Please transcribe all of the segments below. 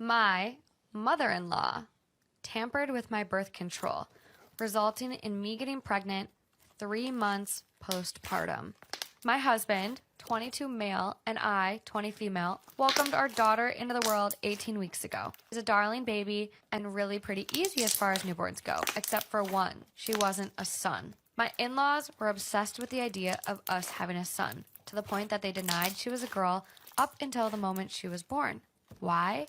My mother-in-law tampered with my birth control, resulting in me getting pregnant 3 months postpartum. My husband, 22 male, and I, 20 female, welcomed our daughter into the world 18 weeks ago. She's a darling baby and really pretty easy as far as newborns go, except for one. She wasn't a son. My in-laws were obsessed with the idea of us having a son, to the point that they denied she was a girl up until the moment she was born. Why?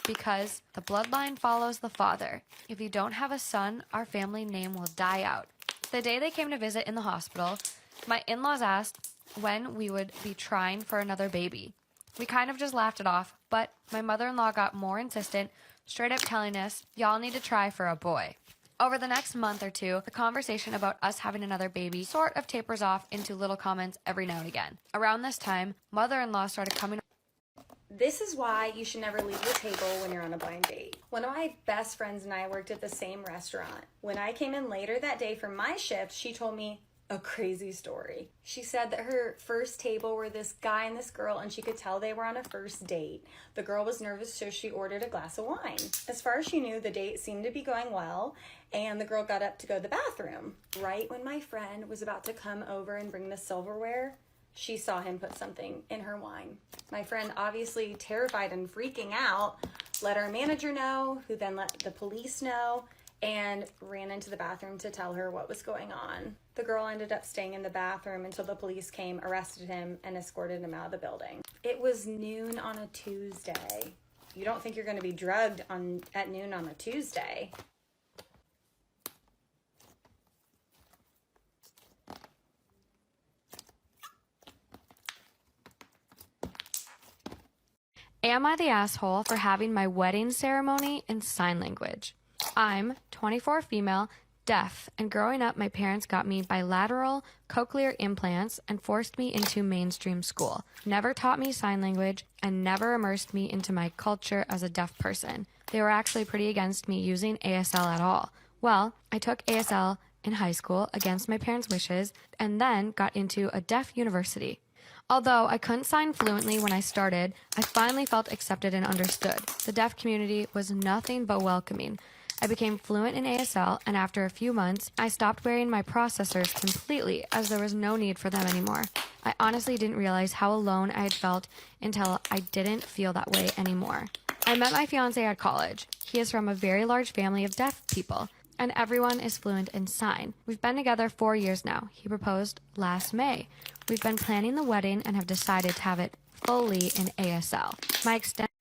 Because the bloodline follows the father. If you don't have a son, our family name will die out. The day they came to visit in the hospital, my in-laws asked when we would be trying for another baby. We kind of just laughed it off, but my mother-in-law got more insistent, straight up telling us, y'all need to try for a boy. Over the next month or two, the conversation about us having another baby sort of tapers off into little comments every now and again. Around this time, mother-in-law started coming. This is why you should never leave your table when you're on a blind date. One of my best friends and I worked at the same restaurant. When I came in later that day for my shift, she told me a crazy story. She said that her first table were this guy and this girl, and she could tell they were on a first date. The girl was nervous, so she ordered a glass of wine. As far as she knew, the date seemed to be going well, and the girl got up to go to the bathroom. Right when my friend was about to come over and bring the silverware, she saw him put something in her wine. My friend, obviously terrified and freaking out, let our manager know, who then let the police know, and ran into the bathroom to tell her what was going on. The girl ended up staying in the bathroom until the police came, arrested him, and escorted him out of the building. It was noon on a Tuesday. You don't think you're going to be drugged at noon on a Tuesday. Am I the asshole for having my wedding ceremony in sign language? I'm 24 female, deaf, and growing up my parents got me bilateral cochlear implants and forced me into mainstream school. Never taught me sign language and never immersed me into my culture as a deaf person. They were actually pretty against me using ASL at all. Well, I took ASL in high school against my parents' wishes and then got into a deaf university. Although I couldn't sign fluently when I started, I finally felt accepted and understood. The deaf community was nothing but welcoming. I became fluent in ASL, and after a few months, I stopped wearing my processors completely as there was no need for them anymore. I honestly didn't realize how alone I had felt until I didn't feel that way anymore. I met my fiancé at college. He is from a very large family of deaf people, and everyone is fluent in sign. We've been together 4 years now. He proposed last May. We've been planning the wedding and have decided to have it fully in ASL.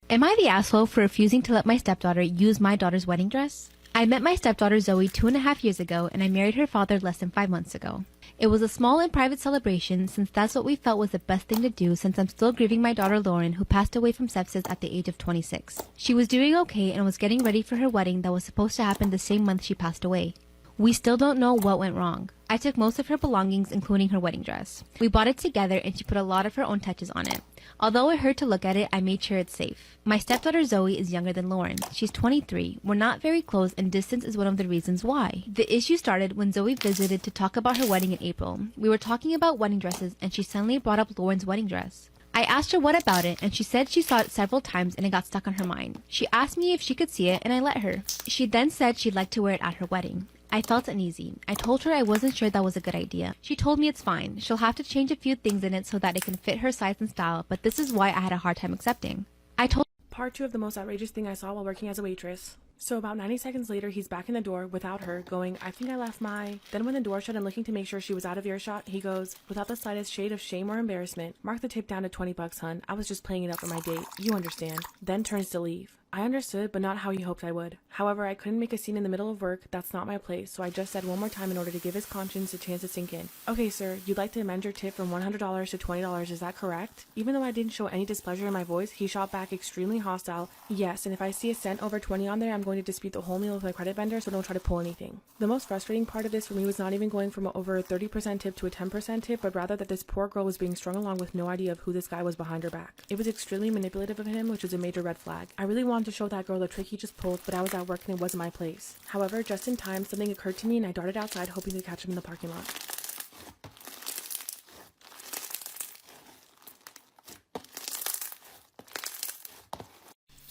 Am I the asshole for refusing to let my stepdaughter use my daughter's wedding dress? I met my stepdaughter Zoe 2.5 years ago, and I married her father less than 5 months ago. It was a small and private celebration since that's what we felt was the best thing to do, since I'm still grieving my daughter Lauren, who passed away from sepsis at the age of 26. She was doing okay and was getting ready for her wedding that was supposed to happen the same month she passed away. We still don't know what went wrong. I took most of her belongings, including her wedding dress. We bought it together and she put a lot of her own touches on it. Although it hurt to look at it, I made sure it's safe. My stepdaughter Zoe is younger than Lauren. She's 23. We're not very close and distance is one of the reasons why. The issue started when Zoe visited to talk about her wedding in April. We were talking about wedding dresses and she suddenly brought up Lauren's wedding dress. I asked her what about it, and she said she saw it several times and it got stuck on her mind. She asked me if she could see it, and I let her. She then said she'd like to wear it at her wedding. I felt uneasy. I told her I wasn't sure that was a good idea. She told me it's fine. She'll have to change a few things in it so that it can fit her size and style, but this is why I had a hard time accepting. Part 2 of the most outrageous thing I saw while working as a waitress. So about 90 seconds later, he's back in the door without her, going, I think I left my... Then when the door shut and looking to make sure she was out of earshot, he goes, without the slightest shade of shame or embarrassment, mark the tip down to $20, hun. I was just playing it up for my date. You understand. Then turns to leave. I understood, but not how he hoped I would. However, I couldn't make a scene in the middle of work. That's not my place, so I just said one more time in order to give his conscience a chance to sink in. Okay, sir, you'd like to amend your tip from $100 to $20, is that correct? Even though I didn't show any displeasure in my voice, he shot back extremely hostile. Yes, and if I see a cent over 20 on there, I'm going to dispute the whole meal with my credit vendor, so don't try to pull anything. The most frustrating part of this for me was not even going from over a 30% tip to a 10% tip, but rather that this poor girl was being strung along with no idea of who this guy was behind her back. It was extremely manipulative of him, which was a major red flag. I really wanted to show that girl the trick he just pulled, but I was at work and it wasn't my place. However, just in time, something occurred to me and I darted outside hoping to catch him in the parking lot.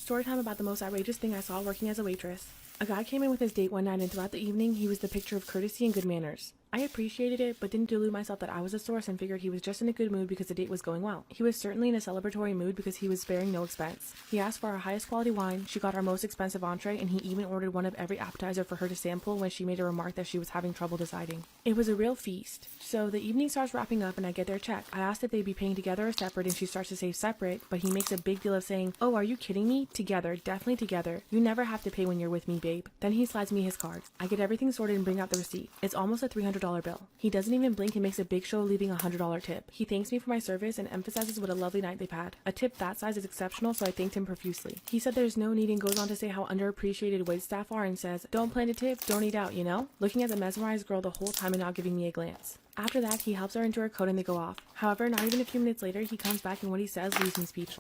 Storytime about the most outrageous thing I saw working as a waitress. A guy came in with his date one night, and throughout the evening, he was the picture of courtesy and good manners. I appreciated it, but didn't delude myself that I was the source and figured he was just in a good mood because the date was going well. He was certainly in a celebratory mood because he was sparing no expense. He asked for our highest quality wine, she got our most expensive entree, and he even ordered one of every appetizer for her to sample when she made a remark that she was having trouble deciding. It was a real feast. So the evening starts wrapping up and I get their check. I asked if they'd be paying together or separate, and she starts to say separate, but he makes a big deal of saying, "Oh, are you kidding me? Together, definitely together. You never have to pay when you're with me, babe." Then he slides me his card. I get everything sorted and bring out the receipt. It's almost a $300 bill. He doesn't even blink and makes a big show of leaving a $100 tip. He thanks me for my service and emphasizes what a lovely night they've had. A tip that size is exceptional, so I thanked him profusely. He said there's no need and goes on to say how underappreciated waitstaff are and says, "Don't plan to tip, don't eat out, you know?" Looking at the mesmerized girl the whole time and not giving me a glance. After that, he helps her into her coat and they go off. However, not even a few minutes later, he comes back and what he says leaves me speechless.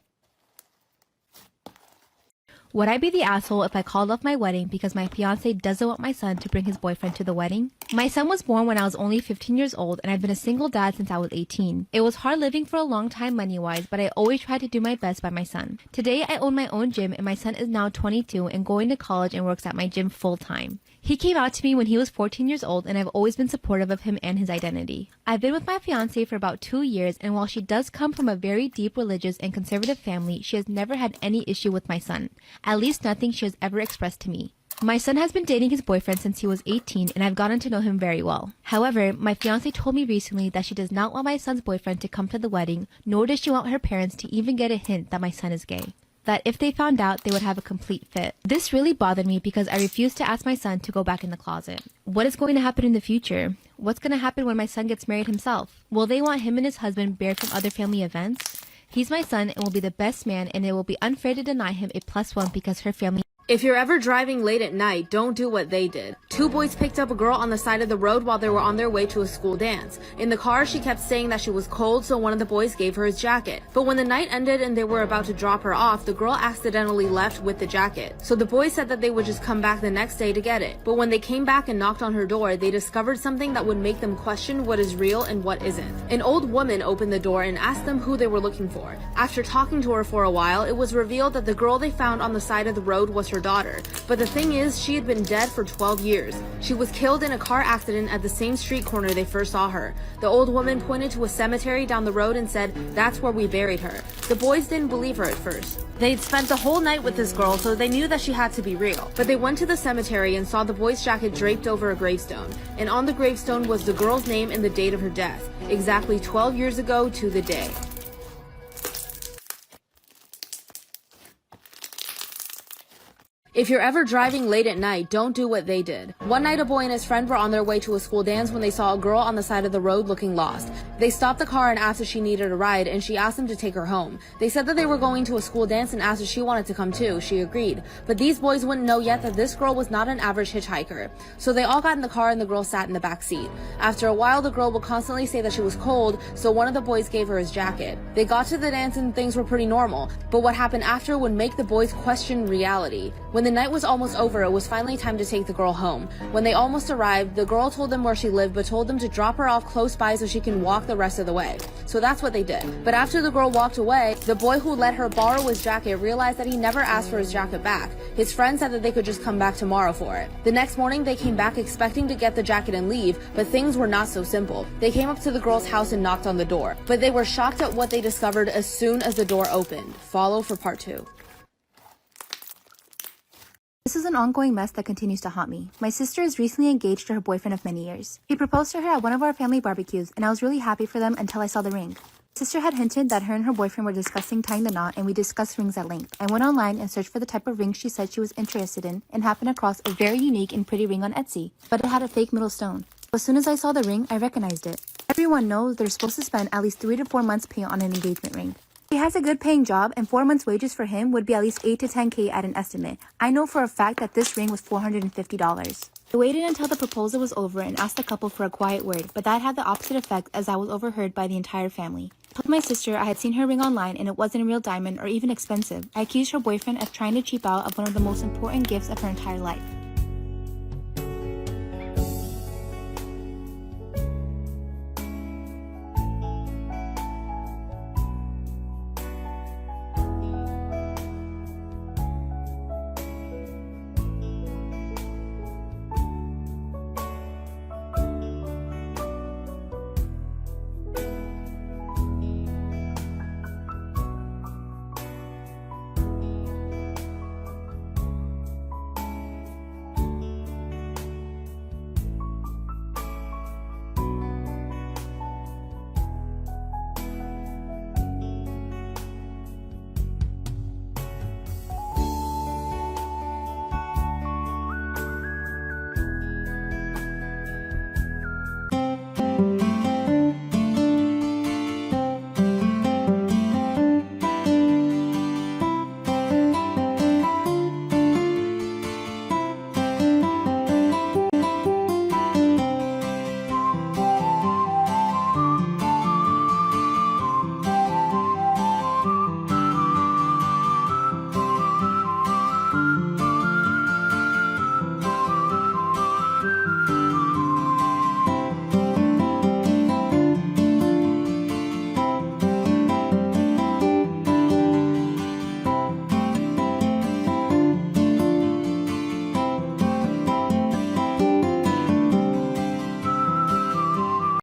Would I be the asshole if I called off my wedding because my fiance doesn't want my son to bring his boyfriend to the wedding? My son was born when I was only 15 years old and I've been a single dad since I was 18. It was hard living for a long time money-wise, but I always tried to do my best by my son. Today, I own my own gym and my son is now 22 and going to college and works at my gym full-time. He came out to me when he was 14 years old and I've always been supportive of him and his identity. I've been with my fiance for about 2 years, and while she does come from a very deep religious and conservative family, she has never had any issue with my son. At least nothing she has ever expressed to me. My son has been dating his boyfriend since he was 18 and I've gotten to know him very well. However, my fiance told me recently that she does not want my son's boyfriend to come to the wedding, nor does she want her parents to even get a hint that my son is gay. That if they found out, they would have a complete fit. This really bothered me because I refused to ask my son to go back in the closet. What is going to happen in the future? What's going to happen when my son gets married himself? Will they want him and his husband barred from other family events? He's my son and will be the best man, and it will be unfair to deny him a +1 because her family. If you're ever driving late at night, don't do what they did. 2 boys picked up a girl on the side of the road while they were on their way to a school dance. In the car, she kept saying that she was cold, so one of the boys gave her his jacket. But when the night ended and they were about to drop her off, the girl accidentally left with the jacket. So the boys said that they would just come back the next day to get it. But when they came back and knocked on her door, they discovered something that would make them question what is real and what isn't. An old woman opened the door and asked them who they were looking for. After talking to her for a while, it was revealed that the girl they found on the side of the road was her daughter. But the thing is, she had been dead for 12 years. She was killed in a car accident at the same street corner they first saw her. The old woman pointed to a cemetery down the road and said, "That's where we buried her." The boys didn't believe her at first. They'd spent the whole night with this girl, so they knew that she had to be real. But they went to the cemetery and saw the boy's jacket draped over a gravestone. And on the gravestone was the girl's name and the date of her death, exactly 12 years ago to the day. If you're ever driving late at night, don't do what they did. One night, a boy and his friend were on their way to a school dance when they saw a girl on the side of the road looking lost. They stopped the car and asked if she needed a ride, and she asked them to take her home. They said that they were going to a school dance and asked if she wanted to come too. She agreed. But these boys wouldn't know yet that this girl was not an average hitchhiker. So they all got in the car and the girl sat in the back seat. After a while, the girl would constantly say that she was cold, so one of the boys gave her his jacket. They got to the dance and things were pretty normal, but what happened after would make the boys question reality. When the night was almost over, it was finally time to take the girl home. When they almost arrived, the girl told them where she lived but told them to drop her off close by so she can walk the rest of the way. So that's what they did. But after the girl walked away, the boy who let her borrow his jacket realized that he never asked for his jacket back. His friend said that they could just come back tomorrow for it. The next morning, they came back expecting to get the jacket and leave, but things were not so simple. They came up to the girl's house and knocked on the door, but they were shocked at what they discovered as soon as the door opened. Follow for part 2. This is an ongoing mess that continues to haunt me. My sister is recently engaged to her boyfriend of many years. He proposed to her at one of our family barbecues, and I was really happy for them until I saw the ring. Sister had hinted that her and her boyfriend were discussing tying the knot, and we discussed rings at length. I went online and searched for the type of ring she said she was interested in, and happened across a very unique and pretty ring on Etsy, but it had a fake middle stone. As soon as I saw the ring, I recognized it. Everyone knows they're supposed to spend at least 3 to 4 months paying on an engagement ring. He has a good paying job, and 4 months wages for him would be at least 8 to 10K at an estimate. I know for a fact that this ring was $450. I waited until the proposal was over and asked the couple for a quiet word, but that had the opposite effect as I was overheard by the entire family. I told my sister I had seen her ring online and it wasn't a real diamond or even expensive. I accused her boyfriend of trying to cheap out of one of the most important gifts of her entire life.